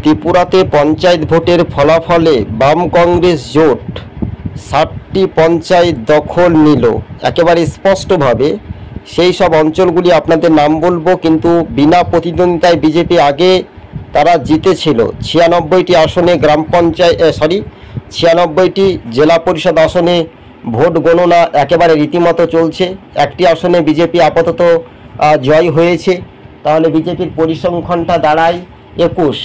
ত্রিপুরাতে পঞ্চায়েত ভোটের ফলাফলে বাম কংগ্রেস জোট 60টি পঞ্চায়েত দখল নিল একেবারে স্পষ্টভাবে। সেই সব অঞ্চলগুলি আপনাদের নাম বলবো, কিন্তু বিনা প্রতিদ্বন্দ্বিতায় বিজেপি আগে তারা জিতেছিল। 96টি আসনে গ্রাম পঞ্চায়েত 96টি জেলা পরিষদ আসনে ভোট গণনা একেবারে রীতিমতো চলছে। একটি আসনে বিজেপি আপাতত জয় হয়েছে, তাহলে বিজেপির পরিসংখ্যানটা দাঁড়ায় 21।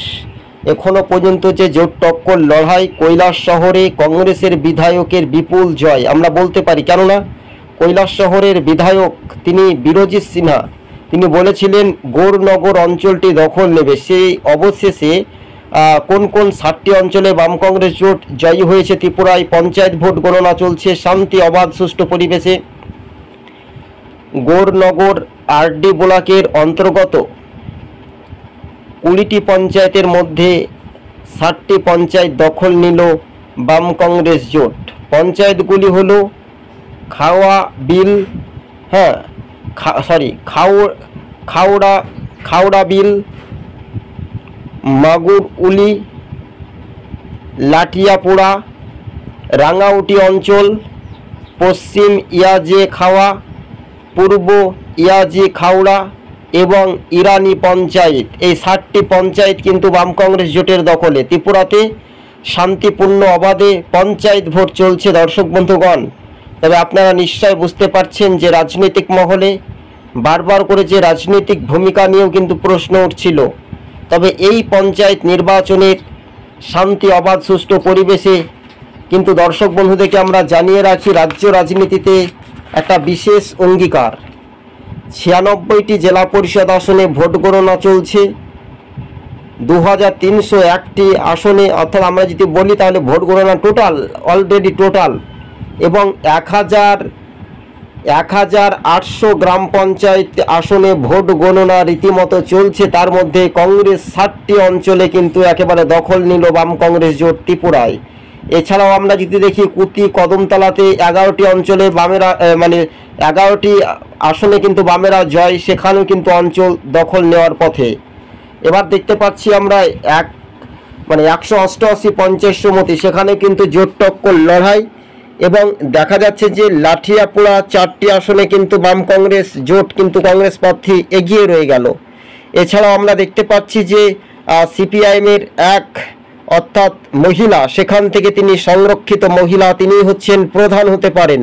এখনও পর্যন্ত যে জোট টক্কর লড়াই, কৈলাসহরে কংগ্রেসের বিধায়কের বিপুল জয় আমরা বলতে পারি, কেননা কৈলাসহরের বিধায়ক তিনি বিরজিৎ সিনহা, তিনি বলেছিলেন গৌরনগর অঞ্চলটি দখল নেবে। সেই অবশেষে কোন কোন 60টি অঞ্চলে বাম কংগ্রেস জোট জয়ী হয়েছে। ত্রিপুরায় পঞ্চায়েত ভোট গণনা চলছে শান্তি, অবাধ, সুষ্ঠু পরিবেশে। গৌরনগর আরডি ব্লকের অন্তর্গত 20টি পঞ্চায়েতের মধ্যে 60টি পঞ্চায়েত দখল নিল বাম কংগ্রেস জোট। পঞ্চায়েতগুলি হলো খাওড়া বিল, মাগুরউলি, লাঠিয়াপুরা, রাঙাউটি অঞ্চল, পশ্চিম ইয়াজে খাওয়া, পূর্ব ইয়াজি খাওড়া এবং ইরানি পঞ্চায়েত। এই 60টি পঞ্চায়েত কিন্তু বাম কংগ্রেস জোটের দখলে। ত্রিপুরাতে শান্তিপূর্ণ অবাধে পঞ্চায়েত ভোট চলছে দর্শক বন্ধুগণ। তবে আপনারা নিশ্চয় বুঝতে পারছেন যে রাজনৈতিক মহলে বারবার করে যে রাজনৈতিক ভূমিকা নিয়েও কিন্তু প্রশ্ন উঠছিল। তবে এই পঞ্চায়েত নির্বাচনের শান্তি, অবাধ, সুষ্ঠু পরিবেশে কিন্তু দর্শক বন্ধুদেরকে আমরা জানিয়ে রাখি রাজ্য রাজনীতিতে একটা বিশেষ অঙ্গীকার। 96টি জেলা পরিষদ আসনে ভোট গণনা চলছে। 2301টি আসনে, অর্থাৎ আমরা যদি বলি তাহলে ভোট গণনা অলরেডি টোটাল, এবং 1800 গ্রাম পঞ্চায়েত আসনে ভোট গণনা রীতিমতো চলছে। তার মধ্যে কংগ্রেস 60টি অঞ্চলে কিন্তু একেবারে দখল নিল বাম কংগ্রেস জোট ত্রিপুরায়। এছাড়াও আমরা যদি দেখি কুতি, কদমতলাতে 11টি অঞ্চলে বামেরা 11টি আসনে কিন্তু বামেরা জয়, সেখানেও কিন্তু অঞ্চল দখল নেওয়ার পথে। এবার দেখতে পাচ্ছি আমরা 188 পঞ্চায়েত সমিতি, সেখানে কিন্তু জোট টক্কর লড়াই, এবং দেখা যাচ্ছে যে লাঠিয়াপুরা 4টি আসনে কিন্তু বাম কংগ্রেস জোট কিন্তু কংগ্রেস প্রার্থী এগিয়ে রয়ে গেল। এছাড়াও আমরা দেখতে পাচ্ছি যে সিপিআইএমের অর্থাৎ মহিলা, সেখান থেকে তিনি সংরক্ষিত মহিলা, তিনি হচ্ছেন প্রধান হতে পারেন,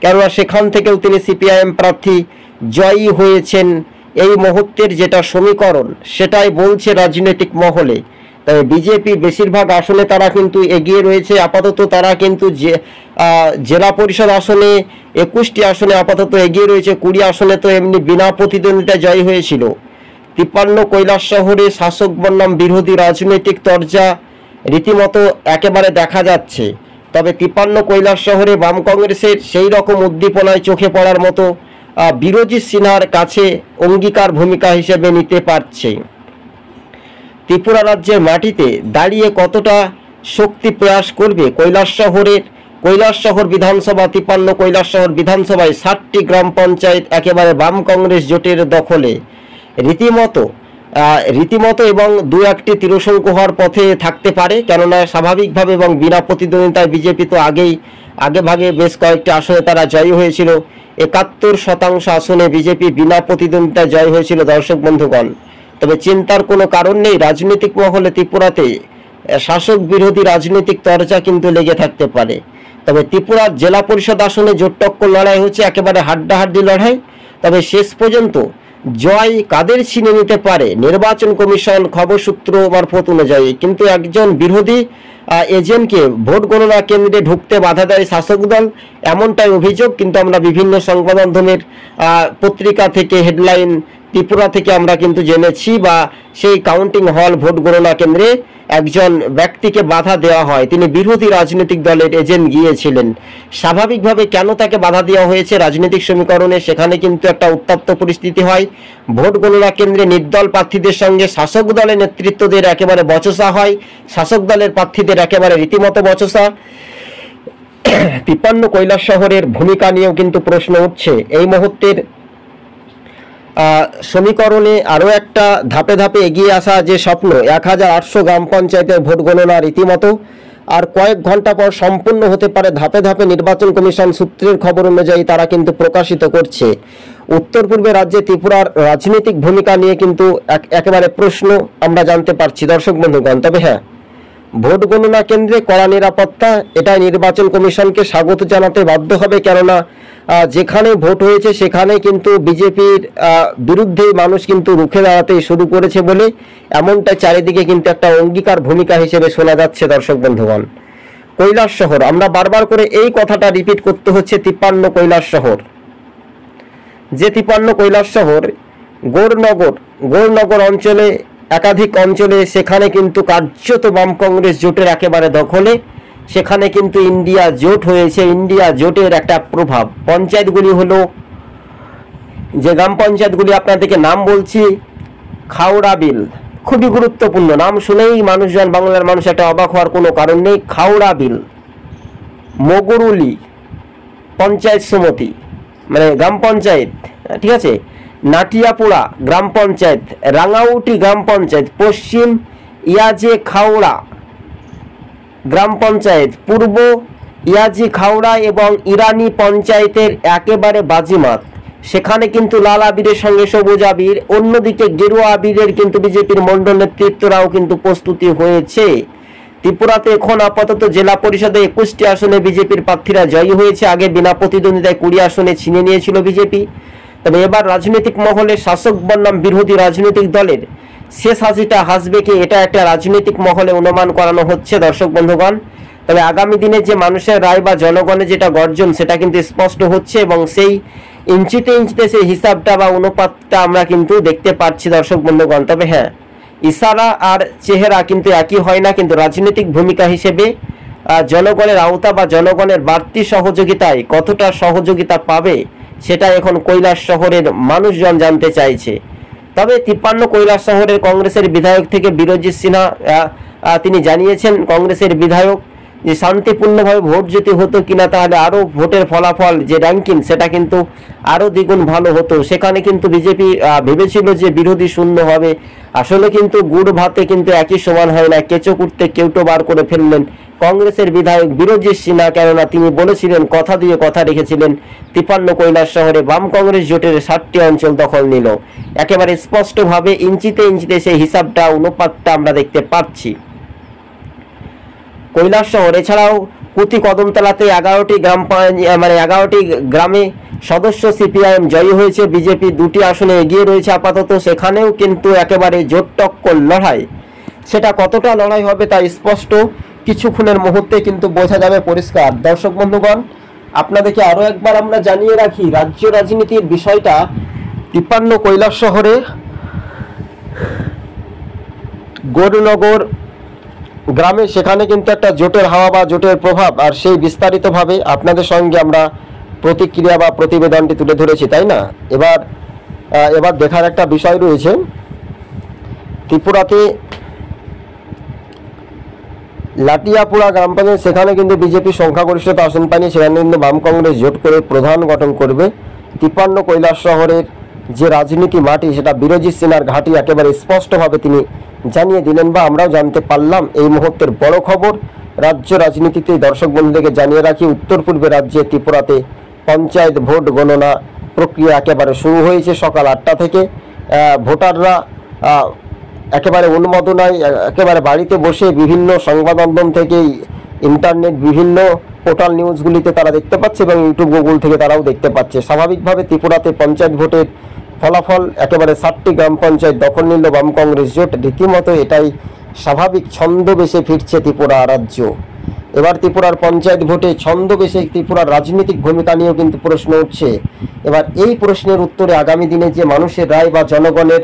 কেননা সেখান থেকেও তিনি সিপিআইএম প্রার্থী জয়ী হয়েছেন। এই মুহূর্তের যেটা সমীকরণ সেটাই বলছে রাজনৈতিক মহলে। তবে বিজেপি বেশিরভাগ আসনে তারা কিন্তু এগিয়ে রয়েছে। আপাতত তারা কিন্তু জেলা পরিষদ আসনে 21টি আসনে আপাতত এগিয়ে রয়েছে। 20 আসনে তো এমনি বিনা প্রতিদ্বন্দ্বিতা জয়ী হয়েছিল। 53 কৈলাসহরে শাসক বনাম বিরোধী রাজনৈতিক তরজা রীতিমতো একেবারে দেখা যাচ্ছে। তবে 53 কৈলাসহরে বাম কংগ্রেসের সেই রকম উদ্দীপনায় চোখে পড়ার মতো বিরজিৎ সিনহার কাছে অঙ্গীকার ভূমিকা হিসেবে নিতে পারছে। ত্রিপুরা রাজ্যের মাটিতে দাঁড়িয়ে কতটা শক্তি প্রয়াস করবে কৈলাসহর বিধানসভা। 53 কৈলাসহর বিধানসভায় 60টি গ্রাম পঞ্চায়েত একেবারে বাম কংগ্রেস জোটের দখলে রীতিমতো এবং 2-1টি ত্রিশঙ্কু হওয়ার পথে থাকতে পারে, কেননা স্বাভাবিকভাবে এবং বিনা প্রতিদ্বন্দ্বিতায় বিজেপি তো আগে ভাগে বেশ কয়েকটি আসনে তারা জয়ী হয়েছিল। 71% আসনে বিজেপি বিনা প্রতিদ্বন্দ্বিতায় জয় হয়েছিল দর্শক বন্ধুগণ। তবে চিন্তার কোনো কারণ নেই, রাজনৈতিক মহলে ত্রিপুরাতে শাসক বিরোধী রাজনৈতিক তরজা কিন্তু লেগে থাকতে পারে। তবে ত্রিপুরার জেলা পরিষদ আসনে জোট টক্কর লড়াই হচ্ছে, একেবারে হাড্ডাহাড্ডি লড়াই। তবে শেষ পর্যন্ত জয় কাদের ছিনে নিতে পারে নির্বাচন কমিশন খবর সূত্র মারফত অনুযায়ী কিন্তু একজন বিরোধী এজেন্টকে ভোট গণনা কেন্দ্রে ঢুকতে বাধা দেয় শাসক দল, এমনটাই অভিযোগ। কিন্তু আমরা বিভিন্ন সংবাদ মাধ্যমের পত্রিকা থেকে হেডলাইন ত্রিপুরা থেকে আমরা কিন্তু জেনেছি, বা সেই কাউন্টিং হল ভোট গণনা কেন্দ্রে একজন ব্যক্তিকে বাধা দেওয়া হয়, তিনি বিরোধী রাজনৈতিক দলের এজেন্ট গিয়েছিলেন। স্বাভাবিকভাবে কেন তাকে বাধা দেওয়া হয়েছে রাজনৈতিক সমীকরণে, সেখানে কিন্তু একটা উত্তপ্ত পরিস্থিতি হয়। ভোট গণনা কেন্দ্রে নির্দল প্রার্থীদের সঙ্গে শাসক দলের নেতৃত্বদের একেবারে বচসা হয়, শাসক দলের প্রার্থীদের একেবারে রীতিমতো বচসা। 53 কৈলাসহরের ভূমিকা নিয়েও কিন্তু প্রশ্ন উঠছে। এই মুহূর্তের সমীকরণে আরও একটা ধাপে ধাপে এগিয়ে আসা যে স্বপ্ন 1800 গ্রাম পঞ্চায়েতের ভোট গণনা রীতিমতো আর কয়েক ঘন্টা পর সম্পূর্ণ হতে পারে ধাপে ধাপে নির্বাচন কমিশন সূত্রের খবর অনুযায়ী তারা কিন্তু প্রকাশিত করছে। উত্তর পূর্বে রাজ্যে ত্রিপুরার রাজনৈতিক ভূমিকা নিয়ে কিন্তু একেবারে প্রশ্ন আমরা জানতে পারছি দর্শক বন্ধুগণ। তবে হ্যাঁ, ভোট গণনা কেন্দ্রে কড়া নিরাপত্তা, এটাই নির্বাচন কমিশনকে স্বাগত জানাতে বাধ্য হবে, কেননা যেখানে ভোট হয়েছে সেখানে কিন্তু বিজেপির বিরুদ্ধে মানুষ কিন্তু রুখে দাঁড়াতে শুরু করেছে বলে এমনটা চারিদিকে কিন্তু একটা অঙ্গীকার ভূমিকা হিসেবে শোনা যাচ্ছে দর্শক বন্ধুগণ। কৈলাসহর, আমরা বারবার করে এই কথাটা রিপিট করতে হচ্ছে, 53 কৈলাসহর, যে 53 কৈলাসহর গৌরনগর অঞ্চলে একাধিক অঞ্চলে সেখানে কিন্তু কার্যত বাম কংগ্রেস জোটের একেবারে দখলে, সেখানে কিন্তু ইন্ডিয়া জোট হয়েছে। ইন্ডিয়া জোটের একটা প্রভাব, পঞ্চায়েতগুলি হলো, যে গ্রাম পঞ্চায়েতগুলি আপনাদেরকে নাম বলছি, খাওড়া বিল, খুবই গুরুত্বপূর্ণ নাম, শুনেই মানুষজন, বাংলার মানুষ একটা অবাক হওয়ার কোনো কারণ নেই। খাওড়া বিল, মগরুলি পঞ্চায়েত সমিতি মানে গ্রাম পঞ্চায়েত, ঠিক আছে, নাটিয়াপুরা গ্রাম পঞ্চায়েত, রাঙাউটি গ্রাম পঞ্চায়েত, পশ্চিম ইয়াজে খাওড়া গ্রাম পঞ্চায়েত, পূর্ব ইয়াজি খাওড়া এবং ইরানি পঞ্চায়েতের একেবারে বাজিমাত। সেখানে কিন্তু লাল আবিরের সঙ্গে সবুজ আবির, অন্যদিকে গেরুয়া আবিরের কিন্তু বিজেপির মণ্ডল নেতৃত্বরাও কিন্তু প্রস্তুতি হয়েছে। ত্রিপুরাতে এখন আপাতত জেলা পরিষদে 21টি আসনে বিজেপির প্রার্থীরা জয়ী হয়েছে। আগে বিনা প্রতিদ্বন্দ্বিতায় 20 আসনে ছিনে নিয়েছিল বিজেপি। তবে এবার রাজনৈতিক মহলে শাসক বনাম বিরোধী রাজনৈতিক দলের শেষ হাসিটা হাসবে কি, এটা একটা রাজনৈতিক মহলে অনুমান করানো হচ্ছে দর্শক বন্ধুগণ। তবে আগামী দিনে যে মানুষের রায় বা জনগণের যেটা গর্জন সেটা কিন্তু স্পষ্ট হচ্ছে এবং সেই ইঞ্চিতে ইঞ্চিতে সেই হিসাবটা বা অনুপাতটা আমরা কিন্তু দেখতে পাচ্ছি দর্শক বন্ধুগণ। তবে হ্যাঁ, ইশারা আর চেহারা কিন্তু একই হয় না, কিন্তু রাজনৈতিক ভূমিকা হিসেবে জনগণের আওতা বা জনগণের বাড়তি সহযোগিতায় কতটা সহযোগিতা পাবে সেটা এখন কৈলাসহরের মানুষজন জানতে চাইছে। তবে 53 কৈলাসহরের কংগ্রেসের বিধায়ক থেকে বিরজিৎ সিনহা তিনি জানিয়েছেন, কংগ্রেসের বিধায়ক, যে শান্তিপূর্ণভাবে ভোট যদি হতো কিনা তাহলে আরও ভোটের ফলাফল যে র্যাঙ্কিং সেটা কিন্তু আরও দ্বিগুণ ভালো হতো। সেখানে কিন্তু বিজেপি ভেবেছিল যে বিরোধী শূন্য হবে, আসলে কিন্তু গুড় ভাতে কিন্তু একই সমান হয় না, কেঁচো কুটতে কেউটো বার করে ফেললেন কংগ্রেসের বিধায়ক বিরজিৎ সিনহা, কেননা তিনি বলেছিলেন, কথা দিয়ে কথা রেখেছিলেন, 53 কৈলাসহরে বাম কংগ্রেস জোটের 60টি অঞ্চল দখল নিল। একেবারে স্পষ্টভাবে ইঞ্চিতে ইঞ্চিতে সেই হিসাবটা অনুপাতটা আমরা দেখতে পাচ্ছি। কৈলাসহর এছাড়াও কুতি কদমতলাতে 11টি গ্রামে সদস্য সিপিআইএম জয়ী হয়েছে। বিজেপি 2টি আসনে এগিয়ে রয়েছে আপাতত, সেখানেও কিন্তু একেবারে জোট টক্কর লড়াই। সেটা কতটা লড়াই হবে তা স্পষ্ট কিছুক্ষণের মুহূর্তে কিন্তু বোঝা যাবে পরিষ্কার। দর্শক বন্ধুগণ, আপনাদেরকে আরও একবার আমরা জানিয়ে রাখি রাজ্য রাজনীতির বিষয়টা। 53 কৈলাসহরে গৌরনগর গ্রামে সেখানে কিন্তু একটা জোটের হাওয়া বা জোটের প্রভাব, আর সেই বিস্তারিতভাবে আপনাদের সঙ্গে আমরা প্রতিক্রিয়া বা প্রতিবেদনটি তুলে ধরেছি, তাই না? এবার দেখার একটা বিষয় রয়েছে, ত্রিপুরাতে লাটিয়াপুরা গ্রাম পঞ্চায়েত, সেখানে কিন্তু বিজেপি সংখ্যাগরিষ্ঠতা আসন পায়নি, সেখানে কিন্তু বাম কংগ্রেস জোট করে প্রধান গঠন করবে। 53 কৈলাসহরের যে রাজনীতি মাটি সেটা বিরজিৎ সিনহার ঘাঁটি একেবারে স্পষ্টভাবে তিনি জানিয়ে দিলেন বা আমরাও জানতে পারলাম। এই মুহূর্তের বড় খবর রাজ্য রাজনীতিতে দর্শক বন্ধুদেরকে জানিয়ে রাখি, উত্তর পূর্বে রাজ্যে ত্রিপুরাতে পঞ্চায়েত ভোট গণনা প্রক্রিয়া একেবারে শুরু হয়েছে সকাল 8টা থেকে। ভোটাররা একেবারে উন্মাদনায় একেবারে বাড়িতে বসে বিভিন্ন সংবাদ মাধ্যম থেকে, ইন্টারনেট, বিভিন্ন পোর্টাল নিউজগুলিতে তারা দেখতে পাচ্ছে এবং ইউটিউব, গুগল থেকে তারাও দেখতে পাচ্ছে। স্বাভাবিকভাবে ত্রিপুরাতে পঞ্চায়েত ভোটের ফলাফল একেবারে 60টি গ্রাম পঞ্চায়েত দখল নিল বাম কংগ্রেস জোট। রীতিমতো এটাই স্বাভাবিক ছন্দবেশে ফিরছে ত্রিপুরা রাজ্য। এবার ত্রিপুরার পঞ্চায়েত ভোটে ছন্দবেশে ত্রিপুরার রাজনৈতিক ভূমিকা নিয়েও কিন্তু প্রশ্ন উঠছে। এবার এই প্রশ্নের উত্তরে আগামী দিনে যে মানুষের রায় বা জনগণের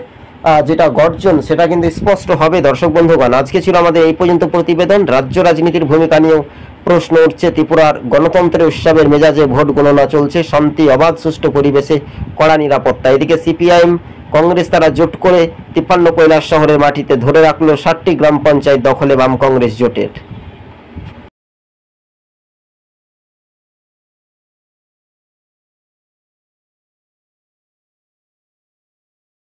যেটা গর্জন সেটা কিন্তু স্পষ্ট হবে। দর্শক বন্ধুগণ, আজকে ছিল আমাদের এই পর্যন্ত প্রতিবেদন। রাজ্য রাজনীতির ভূমিকা নিয়েও প্রশ্ন উঠছে। ত্রিপুরার গণতন্ত্রের উৎসবের মেজাজে ভোট গণনা চলছে, শান্তি, অবাধ, সুষ্ঠু পরিবেশে কড়া নিরাপত্তা। এদিকে সিপিআইএম কংগ্রেস তারা জোট করে 53 কৈলাসহরের মাটিতে ধরে রাখলো 60টি গ্রাম পঞ্চায়েত দখলে বাম কংগ্রেস জোটের।